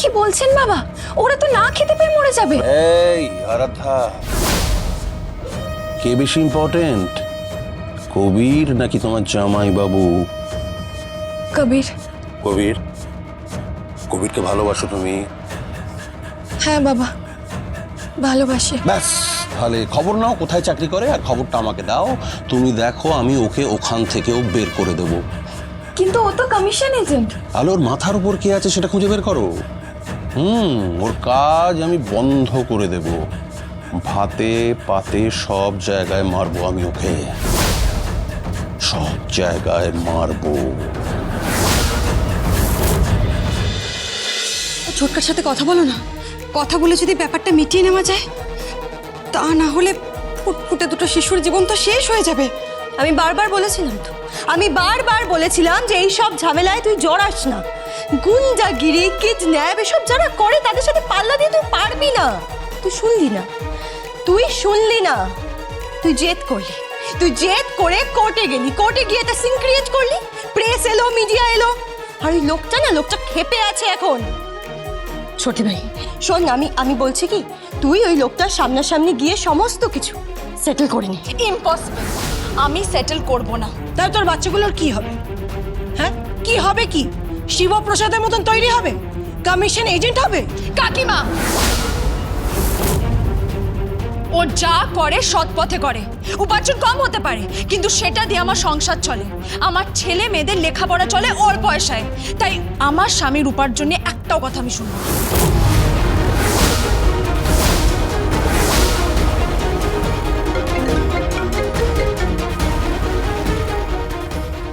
কি বলছেন বাবা? ওরা তো না খেতে পেয়ে মরে যাবে। এই আরাধ্যা, কে বেশি ইম্পর্টেন্ট, কবির নাকি তোমার জামাই বাবু? কবির। কবির? কবিরকে ভালোবাসো তুমি? হ্যাঁ বাবা, ভালোবাসি। ব্যাস, তাহলে খবর নাও কোথায় চাকরি করে, আর খবরটা আমাকে দাও। তুমি দেখো আমি ওকে ওখান থেকেও বের করে দেবো। কিন্তু ও তো কমিশন এজেন্ট। তাহলে ওর মাথার উপর কে আছে সেটা খুঁজে বের করো। ওর কাজ আমি বন্ধ করে দেব। ভাতে পাতে সব জায়গায় মারবো আমি ওকে, সব জায়গায় মারবো। ছোটকার সাথে কথা বলো না, কথা বলে যদি ব্যাপারটা মিটিয়ে নেওয়া যায়। তা না হলে ফুটফুটে দুটো শিশুর জীবন তো শেষ হয়ে যাবে। আমি বারবার বলেছিলাম তো, আমি বারবার বলেছিলাম যে এই সব ঝামেলায় তুই জড়াস না। গুন্ডাগিরি, কিডন্যাপ এসব যারা করে তাদের সাথে পাল্লা দিয়ে তুই পারবি না। তুই শুনলি না, তুই জেদ করলি, তুই জেদ করে কোর্টে গেলি, কোর্টে গিয়ে একটা সিন ক্রিয়েট করলি, প্রেস এলো, মিডিয়া এলো, আর ওই লোকটা ক্ষেপে আছে এখন। ছোটি ভাই শোন না, আমি বলছি কি, তুই ওই লোকটার সামনাসামনি গিয়ে সমস্ত কিছু সেটেল করে নি। ইম্পসিবল, আমি সেটেল করব না। তাই তোর বাচ্চাগুলোর কি হবে? হ্যাঁ, কি হবে? কি শিবপ্রসাদের মতন তৈরি হবে? কমিশন এজেন্ট হবে? কাকিমা, ও যা করে সৎ পথে করে। উপার্জন কম হতে পারে, কিন্তু সেটা দিয়ে আমার সংসার চলে, আমার ছেলে মেয়েদের লেখাপড়া চলে ওর পয়সায়। তাই আমার স্বামীর উপার্জনে একটাও কথা আমি শুনবো না।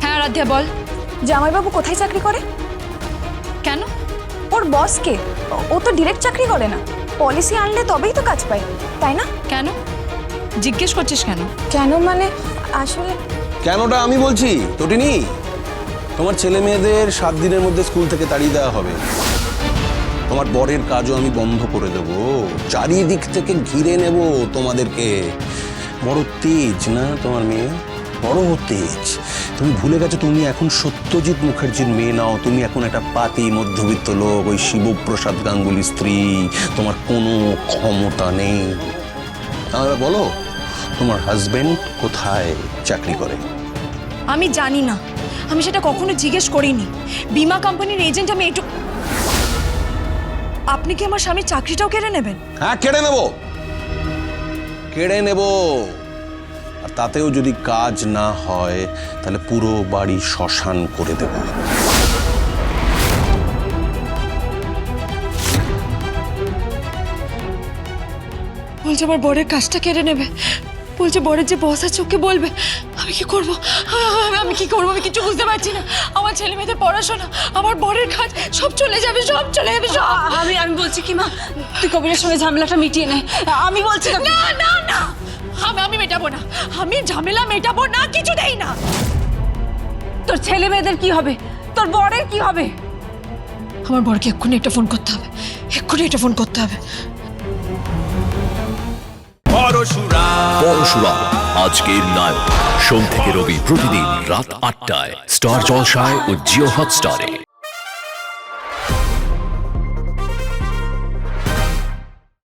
হ্যাঁ আরাধ্যা বল। জামাইবাবু কোথায় চাকরি করে? কেন? ওর বস কে? ও তো ডিরেক্ট চাকরি করে না, পলিসি আনলে তবেই তো কাজ পায়, তাই না? কেন জিজ্ঞেস করছিস কেন? কেন মানে আসলে কেনটা আমি বলছি তটিনি। তোমার ছেলে মেয়েদের 7 দিনের মধ্যে স্কুল থেকে তাড়িয়ে দেওয়া হবে। তোমার বরের কাজও আমি বন্ধ করে দেব, চারিদিক থেকে ঘিরে নেব তোমাদেরকে। বড় তেজ না তোমার মেয়ে, বড় তেজ। তুমি ভুলে গেছো তুমি এখন সত্যজিৎ মুখার্জির মেয়ে নাও, তুমি এখন একটা পাতি মধ্যবিত্ত লোক, ওই শিবপ্রসাদ গাঙ্গুলি স্ত্রী। তোমার কোনো ক্ষমতা নেই। তাহলে বলো তোমার হাজবেন্ড কোথায় চাকরি করে? আমি জানি না, আমি সেটা কখনো জিজ্ঞেস করিনি। বীমা কোম্পানির এজেন্ট আমি একটু। আপনি কি আমার স্বামীর চাকরিটাও কেড়ে নেবেন? হ্যাঁ, কেড়ে নেব, কেড়ে নেব। আর তাতেও যদি কাজ না হয় তাহলে পুরো বাড়ি শ্মশান করে দেব। বলছে আমার বরের কাজটা কেড়ে নেবে, বলছে বরের যে বস আছে ওকে বলবে। আমি কি করব? আমি কি করবো? আমি কিছু বুঝতে পারছি না। আমার ছেলে মেয়েদের পড়াশোনা, আমার বরের কাজ সব চলে যাবে, সব চলে যাবে, সব। আমি বলছি কি মা, তুই কবিরের সঙ্গে ঝামেলাটা মিটিয়ে নে। আমি বলছি না না না, আমি মেটাবো না, আমি ঝামেলা মেটাবো না, কিছু দেই না। তোর ছেলে মেয়েদের কি হবে, তোর বরের কি হবে? আমার বরকে এক্ষুনি একটা ফোন করতে হবে, এক্ষুনি একটা ফোন করতে হবে। পরশুরাম আজকের নায়ক, সোম থেকে রবি প্রতিদিন রাত 8টায় স্টার জলসায় ও জিও হটস্টারে।